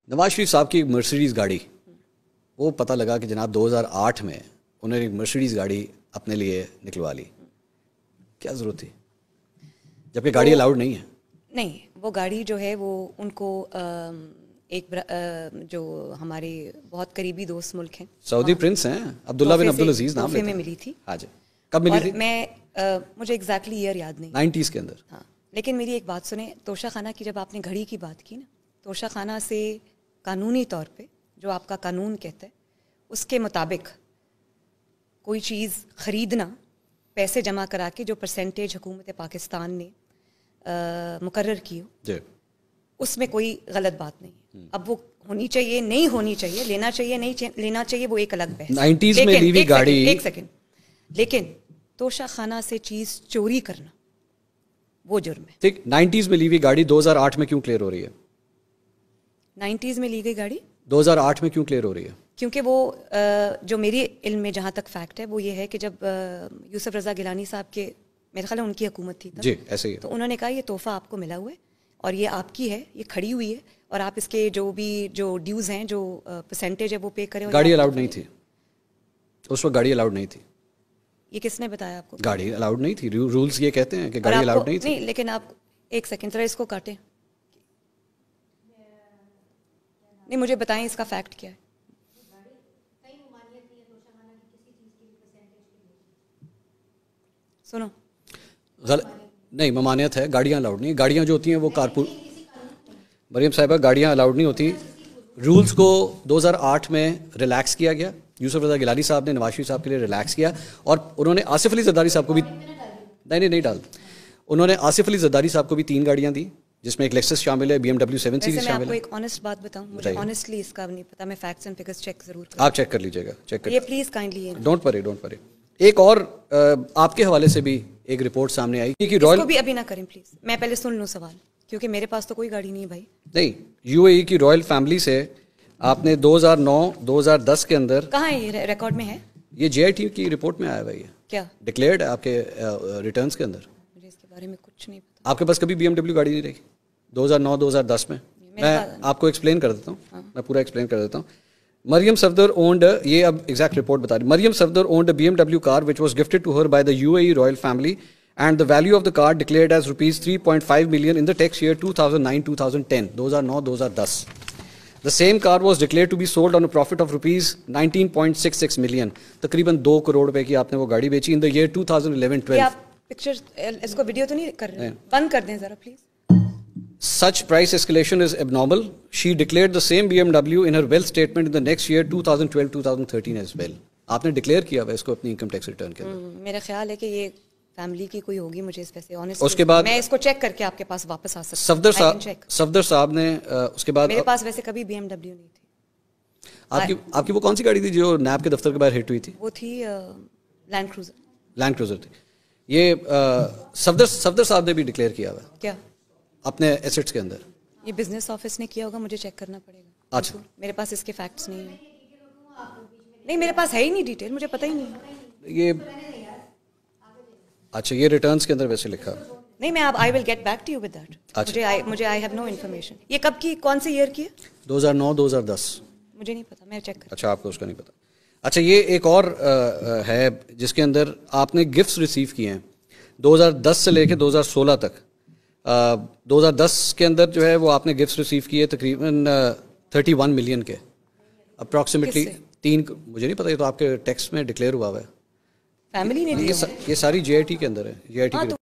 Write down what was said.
نواز شریف صاحب کی ایک مرسیڈیز گاڑی، وہ پتہ لگا کہ جناب 2008 میں انہوں نے ایک مرسیڈیز گاڑی اپنے لیے نکلوا لی. کیا ضرورت تھی جبکہ گاڑی الاؤڈ نہیں ہے؟ نہیں، وہ گاڑی جو ہے وہ ان کو ایک جو ہمارے بہت قریبی دوست ملک ہیں، سعودی پرنس ہیں عبداللہ بن عبدالعزیز نام تحفے میں ملی تھی. ہاں جی. کب ملی تھی؟ میں مجھے ایگزیکٹلی ایئر یاد نہیں، 90s کے اندر. ہاں. لیکن میری ایک بات سنیں، توشہ خانہ کی جب آپ نے گھڑی کی بات کی نا، توشہ خانہ سے قانونی طور پہ جو آپ کا قانون کہتا ہے اس کے مطابق کوئی چیز خریدنا پیسے جمع کرا کے جو پرسنٹیج حکومت پاکستان نے مقرر کی ہو جی، اس میں کوئی غلط بات نہیں ہے. اب وہ ہونی چاہیے نہیں ہونی چاہیے، لینا چاہیے نہیں لینا چاہیے، وہ ایک الگ بحث. 90s میں لی ہوئی گاڑی. ایک سیکنڈ، لیکن توشہ خانہ سے چیز چوری کرنا وہ جرم ہے. ٹھیک، 90s میں لی ہوئی گاڑی 2008 میں کیوں کلیئر ہو رہی ہے؟ 90s میں لی گئی گاڑی 2008 میں کیوں کلیئر ہو رہی ہے؟ کیونکہ وہ جو میری علم میں جہاں تک فیکٹ ہے وہ یہ ہے کہ جب یوسف رضا گیلانی صاحب کے، میرے خیال ہے ان کی حکومت تھی جی ایسے ہی ہے، تو انہوں نے کہا یہ تحفہ آپ کو ملا ہوا ہے اور یہ آپ کی ہے، یہ کھڑی ہوئی ہے اور آپ اس کے جو بھی جو ڈیوز ہیں، جو پرسنٹیج ہے وہ پے کریں. گاڑی الاؤڈ نہیں تھی اس وقت، گاڑی الاؤڈ نہیں تھی. یہ کس نے بتایا آپ کو؟ گاڑی الاؤڈ نہیں تھی، رولز یہ کہتے ہیں کہ گاڑی الاؤڈ نہیں تھی. نہیں، لیکن آپ ایک سیکنڈ ذرا اس کو کاٹیں. نہیں، مجھے بتائیں اس کا فیکٹ کیا ہے. سنو، نہیں، ممانعت ہے، گاڑیاں الاؤڈ نہیں. گاڑیاں جو ہوتی ہیں وہ کارپول، مریم صاحبہ گاڑیاں الاؤڈ نہیں ہوتی. رولز کو 2008 میں ریلیکس کیا گیا. یوسف رضا گیلانی صاحب نے نواز شریف صاحب کے لیے ریلیکس کیا اور انہوں نے آصف علی زرداری صاحب کو بھی نہیں ڈال، انہوں نے آصف علی زرداری صاحب کو بھی 3 گاڑیاں دی جس میں ایک لیکسس شامل ہے، BMW 7 سیریز شامل ہے. میں آپ کو ایک آنیسٹ بات بتاؤں، مجھے آنیسٹلی اس کا نہیں پتا، میں فیکٹس اینڈ فگرز چیک ضرور کروں. آپ چیک کر لیجیے گا، چیک کر یہ پلیز کائنڈلی ڈونٹ وری. ایک اور آپ کے حوالے سے بھی ایک رپورٹ سامنے آئی کہ رائل، اس کو بھی ابھی نہ کریں پلیز، میں پہلے سن لوں سوال، کیونکہ میرے پاس تو کوئی گاڑی نہیں ہے بھائی. نہیں، UAE کی رائل فیملی سے آپ نے 2009-2010 کے اندر، کہاں ہے یہ ریکارڈ میں ہے؟ یہ JIT کی رپورٹ میں آیا ہوا ہے، کیا ڈکلیئرڈ ہے آپ کے ریٹرنز کے اندر. مجھے اس کے بارے میں کچھ نہیں پتا. آپ کے پاس کبھی BMW گاڑی نہیں رہی 2009-2010 میں؟ میں آپ کو ایکسپلین کر دیتا ہوں، میں پورا ایکسپلین کر دیتا ہوں. مریم صفدر اونڈ، یہ اب ایگزیکٹ رپورٹ بتا رہی، Maryam Safdar owned a BMW car which was gifted to her by the UAE royal family and the value of the car declared as rupees 3.5 million in the tax year 2009-2010, 2009-2010. The same car was declared to be sold on a profit of rupees 19.66 million. تقریباً 2 کروڑ روپے کی آپ نے وہ گاڑی بیچی in the year 2011-12. آپ picture اس کو ویڈیو تو نہیں کر رہے؟ بند کر دیں ذرا please. Such price escalation is abnormal. She declared the same BMW in her wealth statement in the next year 2012-2013 as well. آپ نے ڈکلیئر کیا ہوا اس کو اپنی انکم ٹیکس ریٹرن کے اندر. میرا خیال ہے کہ یہ فیملی کی کوئی ہوگی، مجھے اس پہ سے آنیسٹ، اس کے بعد میں اس کو چیک کر کے آپ کے پاس واپس آ سکتا ہوں. صفدر صاحب نے اس کے بعد، میرے پاس ویسے کبھی BMW نہیں تھی. آپ کی وہ کون سی گاڑی تھی جو نیب کے دفتر کے باہر ہٹ ہوئی تھی؟ وہ تھی لینڈ کروزر تھی. یہ صفدر صاحب نے بھی ڈکلیئر کیا ہوا ہے کیا اپنے ایسٹس کے اندر. یہ بزنس آفس نے کیا ہوگا، مجھے چیک کرنا پڑے گا. اچھا، میرے پاس اس کے فیکٹس نہیں ہیں. نہیں، میرے پاس ہے ہی نہیں ڈیٹیل، مجھے پتہ ہی نہیں. یہ اچھا، یہ ریٹرنز کے اندر ویسے لکھا نہیں. میں اب I will get back to you with that. مجھے آئی ہیو نو انفارمیشن. یہ کب کی، کون سے ایئر کی ہے؟ 2009-2010. مجھے نہیں پتا، میں چیک کروں. اچھا، آپ کو اس کا نہیں پتا. اچھا، یہ ایک اور ہے جس کے اندر آپ نے گفٹس ریسیو کیے ہیں 2010 سے لے کے 2016 تک. 2010 کے اندر جو ہے وہ آپ نے گفٹس ریسیو کیے تقریباً 31 ملین کے اپروکسیمیٹلی. 3 مجھے نہیں پتا، یہ تو آپ کے ٹیکس میں ڈکلیئر ہوا ہے. فیملی نے یہ ساری JIT کے اندر ہے. JIT